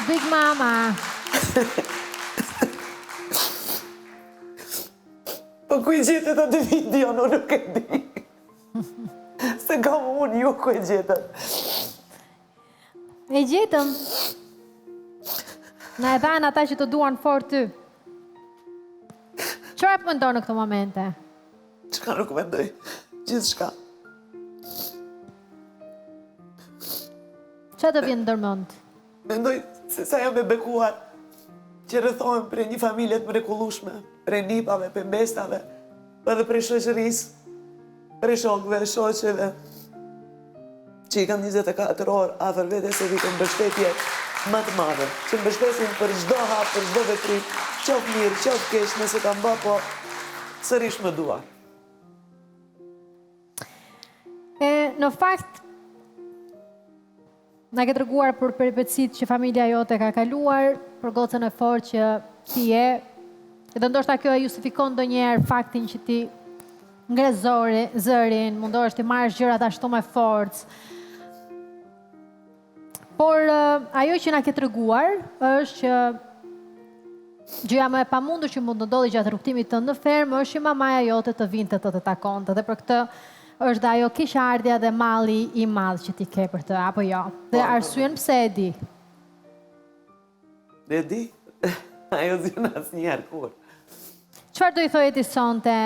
Big Mama. Po ku I gjetët atë video, në nuk e di. Se kam unë, ju ku e gjetët. E gjetëm. Na e dhanë ata që të duan fort ty. Çfarë po mendon në këto momente? Çka nuk mendoj? Gjithçka. Çfarë të vjen ndërmend? Mendoj se sa jam e bekuar që rrethohem prej një familje të mrekullueshme, prej nipave, pembestave, edhe prej shoqërisë, prej shokëve, shoqeve, që I kam 24 orë afër vetes se vikën mbështetje më të madhe, që mbështesin për çdo hap, për çdo veprim, qoftë mirë, qoftë keq, nëse kam bë, po sërish më dua. Në fakt, na ke treguar për peripecitë që familja jote ka kaluar, për gocën e fortë që ti je, edhe ndoshta kjo e justifikon ndonjëherë faktin që ti ngre zërin, mundohesh të marrësh gjërat ashtu me forcë. Por ajo që na ke treguar është që gjëja më e pamundur që mund të ndodhi gjatë rrugtimit tënd në fermë është që mamaja jote të vinte të takonte, dhe për këtë është dhe ajo keqardhja dhe malli I madh që ti ke për të, apo jo? Dhe arsyen pse e di? E di? Ajo zjen asnjëherë kur. Çfarë do I thoje ti sonte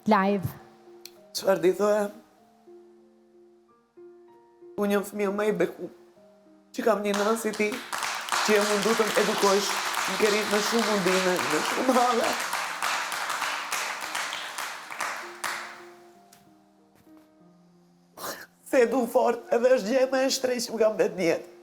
live? Çfarë do I thoja? Unë jam fëmijë më I beku, që kam një nënë si ti, që e mundu të më edukojsh, më ke rritë në shumë mundime, në shumë hale. Se e du fort, edhe është gjë më e shtrej që më kam bet njetë.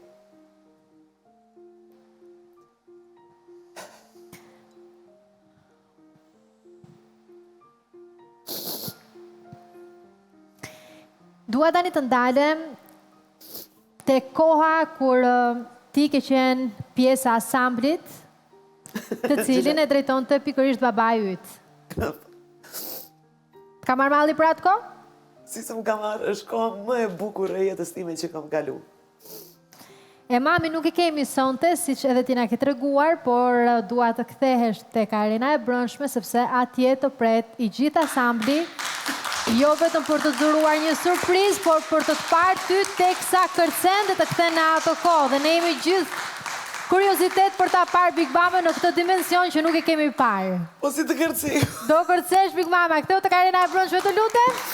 Dua tani të ndalem te koha kur ti ke qenë pjesë e asamblit, të cilin e drejtonte pikërisht babai yt. Ka marrë malli për atë kohë? Si se më ka marrë, është kohë më e bukur e jetës time që kam kalu. E mami nuk e kemi sonte, siç edhe ti na ke treguar, por dua të kthehesh tek arena e brendshme sepse atje të pret I gjithë asambli, jo vetëm për të dhuruar një surprizë, por për të parë ty teksa kërcen dhe të kthen në ato kohë. Dhe ne jemi gjithë kuriozitet për ta parë Big Mama në këtë dimension që nuk e kemi parë. Po si të kërcej? Do kërcesh Big Mama, ktheu tek arena e brendshme të lutem?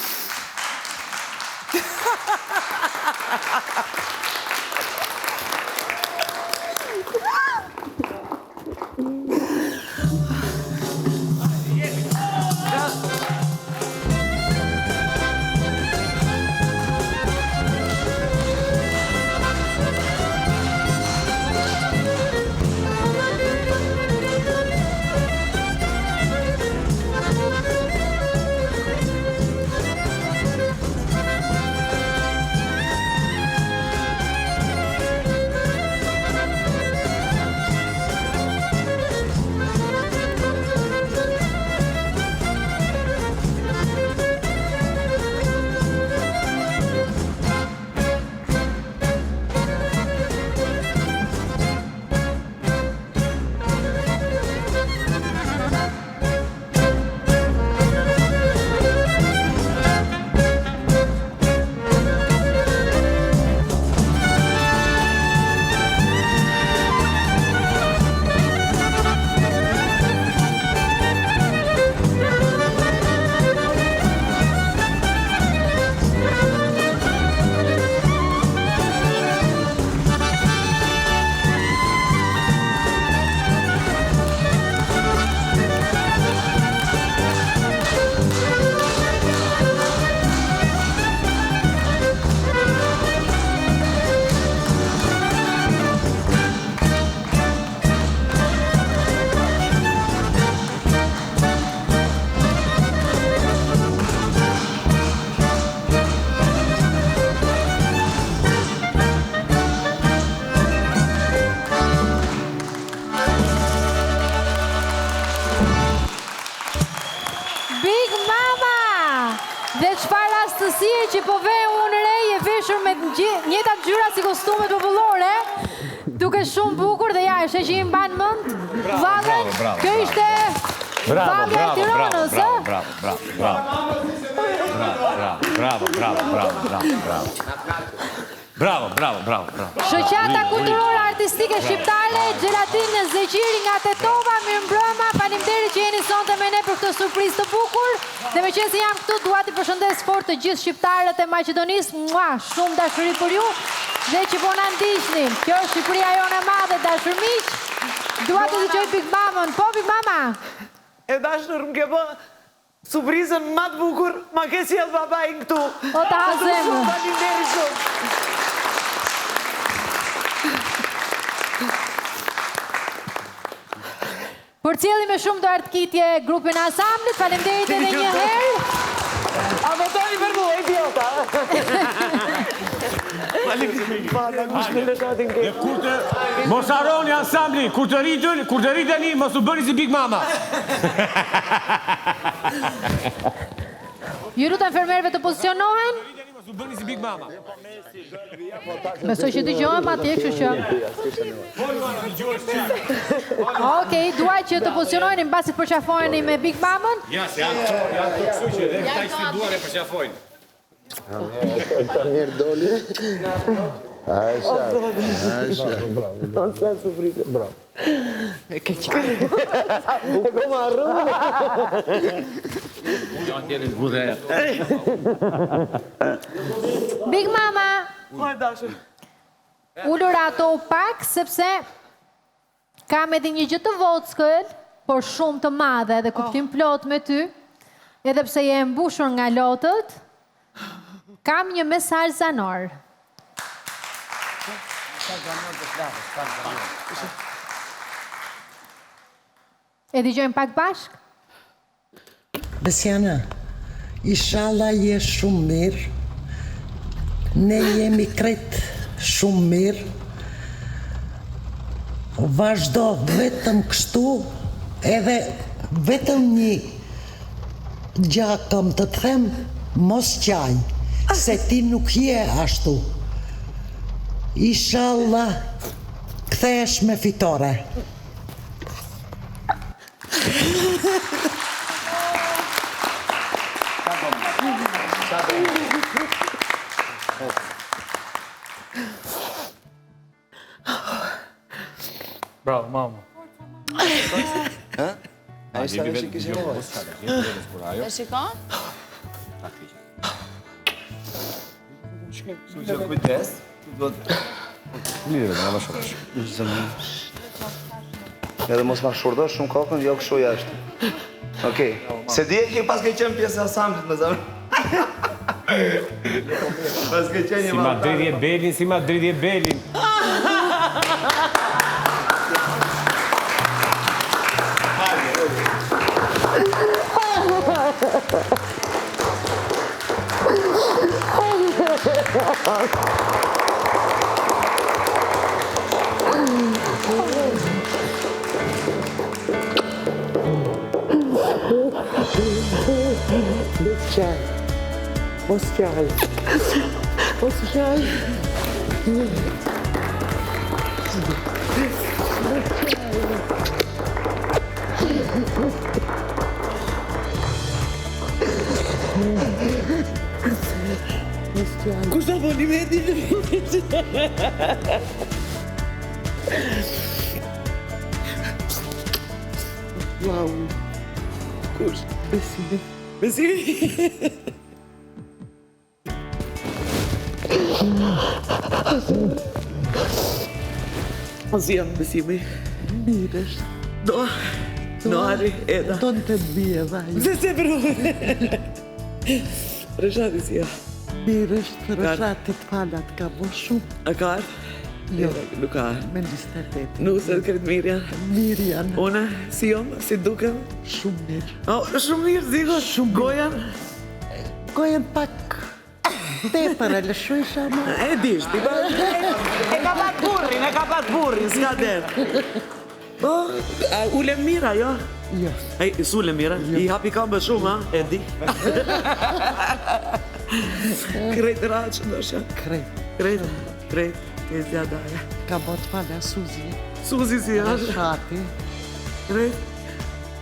rastësie që po ve unë re je veshur me njëta ngjyra si kostumet popullore. Duke shumë bukur dhe ja, është që i mban mend. Vallen, kjo ishte Valja e Tiranës, ë? Bravo. Shoqata kulturore artistike shqiptare, Gjelatinë Zeqiri nga Tetova, mirëmbrëma, faleminderit që jeni sonte me ne për këtë surprizë të bukur. Dhe meqense jam këtu, dua t'i përshëndes fort të gjithë shqiptarët e Maqedonisë, shumë dashuri për ju. Dhe që po na ndiqni, kjo është Shqipëria jone e madhe, dashur miq. Dua të dëgjoj Big Mamën. Po Big Mama. E dashur më ke bë surprizën më të bukur, ma ke sjell babain këtu. O ta hazem. Faleminderit shumë. Përcjellim me shumë dorëtkitje grupin e ansamblit. Faleminderit edhe një herë. A votoni për mua, idiota. Mos harroni ansambli, kur të rriteni, mos u bëni si Big Mama. Ju lutem fermerëve të pozicionohen. Mos u bëni si Big Mama. Besoj që dëgjohem atje, kështu që. Okej, dua që të pozicionoheni mbasi të përqafoheni me Big Mamën. Ja, se janë të kështu që edhe këta ishte duar e përqafojnë. Ta mirë doli. Aisha. Bravo. E kom arru. Big Mama, Po e dashur. ullur ato pak, sepse kam edhe një gjë të vockël, por shumë të madhe dhe kuptim plot me ty, edhe pse je mbushur nga lotët, kam një mesazh zanor. E dëgjojmë pak bashk? Besiana, inshallah je shumë mirë, ne jemi kretë shumë mirë, vazhdo vetëm kështu, edhe vetëm një gjakëm të them, mos qaj, se ti nuk je ashtu. Inshallah, kthehesh me fitore. Bravo, mama. A ishte ajo që kishe nevojë. E shikon? Kujdes. Lirë, nga shosh. Edhe mos ma shurdosh shumë kokën, jo kështu jashtë. Okej. Se dije që pas ke qenë pjesë e ansamblit me zemër. Pas ke qenë një Si Madridi e Belin. Mos qaj. Kush do bëni me ditë? Wow. Kush? Besimi. Si jam Besimi? Mirë është. No, Ari, Eda. Tonë të bje, vaj. Se për Rëshati si ja. Mirë është, rëshatit falat ka bo shumë. A ka ardhë? Jo, Nuk ka ardhë. me 28. Nuk se të kretë mirë janë. Mirë janë, Ona, si jom, si dukem? shumë mirë. Shumë mirë, zigo. Shumë gojan. Gojen pak tepër e lëshuisha ma. E dish, ti ba... E ka pat burrin, s'ka der. Ulem mira, jo? Jo, Ej, s'ulem mira, i hapi kambë shumë, ha? E di. Krejt raqë, ndosha. krejt. Krejt. E zjadaja. Ka bot falja Suzi. Suzi si është? Shati. Krejt?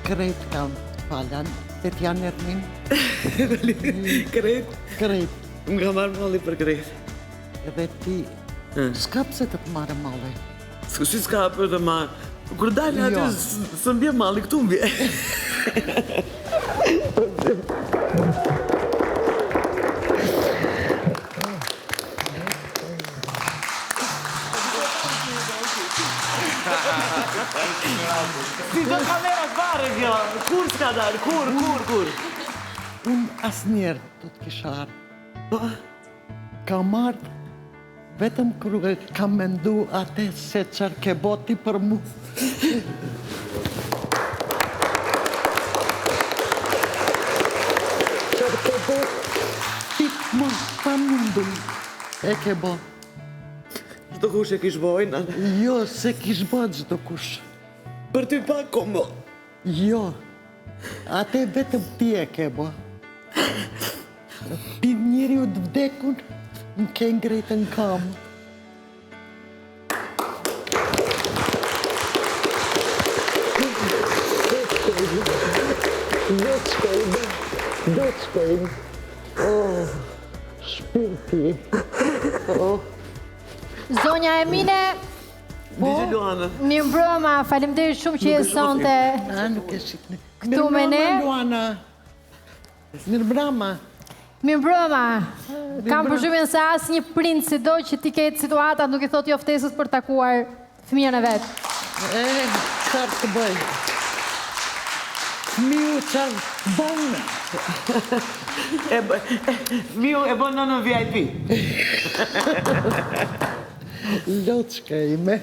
Krejt kam faljan. Tetjan Ermin. Krejt? Krejt. Më ka marrë malli për krejt. Edhe ti, s'ka pse të të marrë malli. Si s'ka për të marrë. Kur dalë aty, së mbje malli, këtu mbje. Si do kamerat pare kjo, kur s'ka dalë, kur? Unë asnjerë të të kisha arë. Ka marrë, vetëm kërë kam mendu atë se qërë ke boti për mu. Qërë ke boti, pikë më, pa mundu, e ke bo. Çdo kush e kish bojnë, Jo, se kish bo gjdo kush. për ty pak kombo. Jo, atë vetëm ti e ke bo. Pi njëri u të vdekun, më ke ngrejtë në kamë. Do të shkojmë. Oh, shpirti. Oh. Zonja Emine, Digje Luana. mirëmbrëma, faleminderit shumë që je sonte Nuk e shikni. këtu me ne. Luana. Mirëmbrëma. Mirëmbrëma, kam përshtypjen se asnjë prind sido që ti ketë situata nuk i thot jo ftesës për takuar fëmijën e vet. Qarë të bëj? Miu qarë bënë. Miu e bën në VIP. Loçka ime.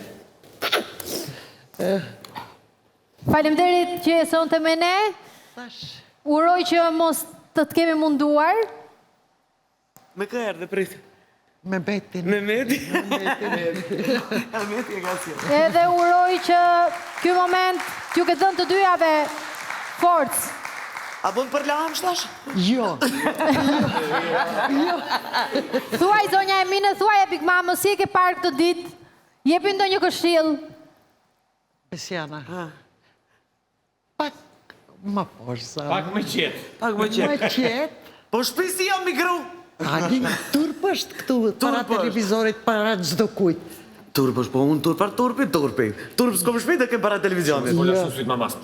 Faleminderit që je sonte me ne. Uroj që mos të kemi munduar. Me kë erdhe prit? Me betin. Me Meti. Meti e ka sjellë. Edhe uroj që ky moment t'ju ketë dhënë të dyjave forcë. A bën për lam shtash? Jo. Thuaj zonja Emine, thuaj e Big Mama, si e ke parë këtë ditë? Jepi ndonjë këshill. Besiana. Pak më poshtë sa. Pak më qetë. Pak më Më qetë. qetë. Po shpisi jo mikro. Ani, turp është këtu, para Turp është. televizorit, para çdo kujt. Turp është, po unë turp par turpi. Turp s'kom shpit e kem para televizionit. Fola susit mamas.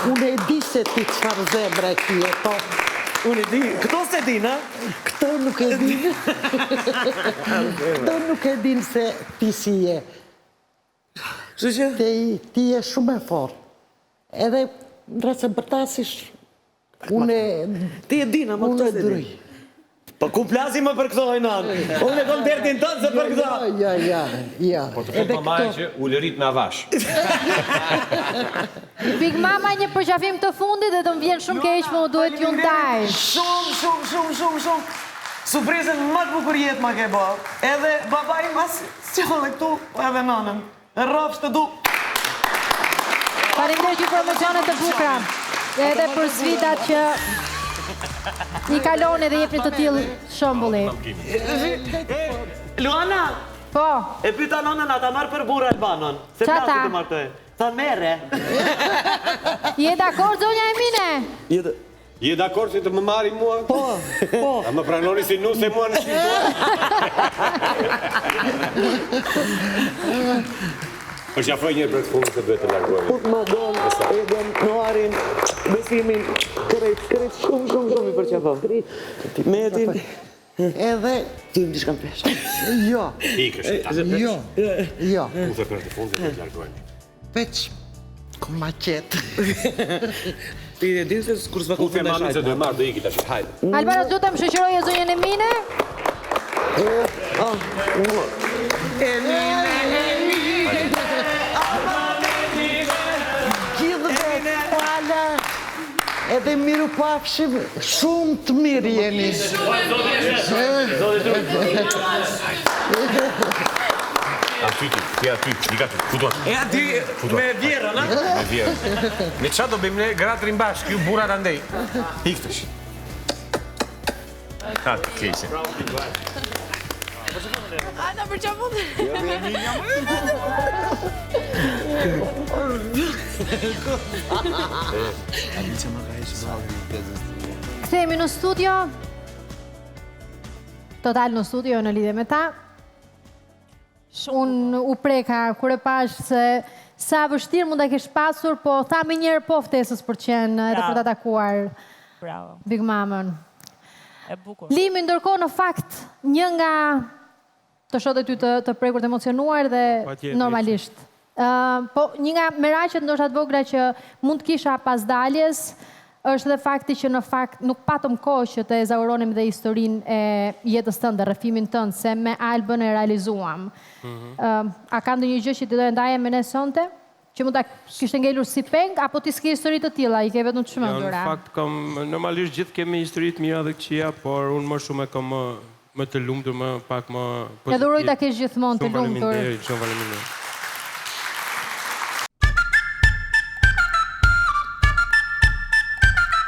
Unë e di se ti çfarë zemre ti e to. Unë e di, këto se di, na? Këto nuk e din. Këto nuk e din se ti si je. Kështu që? Ti je shumë e fortë. Edhe në rreth se bërtasish, unë Ti e di, na, ma unë këto e se di. dryj. Po ku plasi më për këto hajnan? Unë e kom dertin tënë se për këto. Ja. Po të thot mamaj që u lërit me avash. Big Mama një përqafim të fundit dhe të më vjen shumë keq, më duhet ju ndaj. Shumë. Surprizën më të bukur jetë ma ke bërë. Edhe baba i mas qëllë këtu, edhe nanën. Rrafsh të du. Faleminderit që promocionet të bukura. Edhe për sfidat që i kalon edhe jepni të tillë shembulli. Luana, Po, e pyta nonën ata marrë për burë Albanon. Se Qa plasi tha? të marrë të e. Tha mere. je dakord zonja Emine? Je dakord si të më marri mua? Po. A më pranoni si nuse mua në shqiptuar? Po qafoj një për të fundit se duhet të largojme. Më donë, edhe Noarin, Besimin, krejt shumë i përqafon. Metin. Edhe, Ty më dishka më pesh. jo, Ikësh e ta. jo. Use për të fundit duhet të largojme. Veç, ku ma qetë. Ti e di se kur s'va Ku ku fe mamin se do e marrë do iki tash. Hajde. Albano, du të më shoqëroje zonjën Emine? Gjithve pala, edhe miru pafshim, shumë të mirë jeni. Aty ti, ti aty, i ka ty, futon. E ati me vjerën, a? Me vjerë. Me qa do bëjmë ne gratë rinë bashkë, ju burat andej. Ikëtësh. Ka të keqe. Ana për çfarë? Kthehemi në studio. Total në studio në lidhje me ta. Unë u preka kur e pash se sa vështirë mund ta kesh pasur, po tha më njëherë po ftesës për qenë edhe për ta takuar Bravo. Big Mamën. E bukur. Limi, ndërkohë në fakt një nga të shoh ty të prekur të emocionuar dhe normalisht. Po një nga merakjet ndoshta të vogla që mund të kisha pas daljes është dhe fakti që në fakt nuk patëm kohë që të ezauronim dhe historinë e jetës tënde, rrëfimin tënd, se me Albën e realizuam. A ka ndonjë gjë që ti do të ndaje me ne sonte? Që mund ta kishte ngelur si peng, apo ti s'ke histori të tilla, i ke vetëm të çmendura? Në fakt, normalisht gjithë kemi histori të mira dhe këqija, por unë më shumë e kam më të lumtur, më pak më... Edhe uroj ta kesh gjithmonë të lumtur. Shumë faleminderit.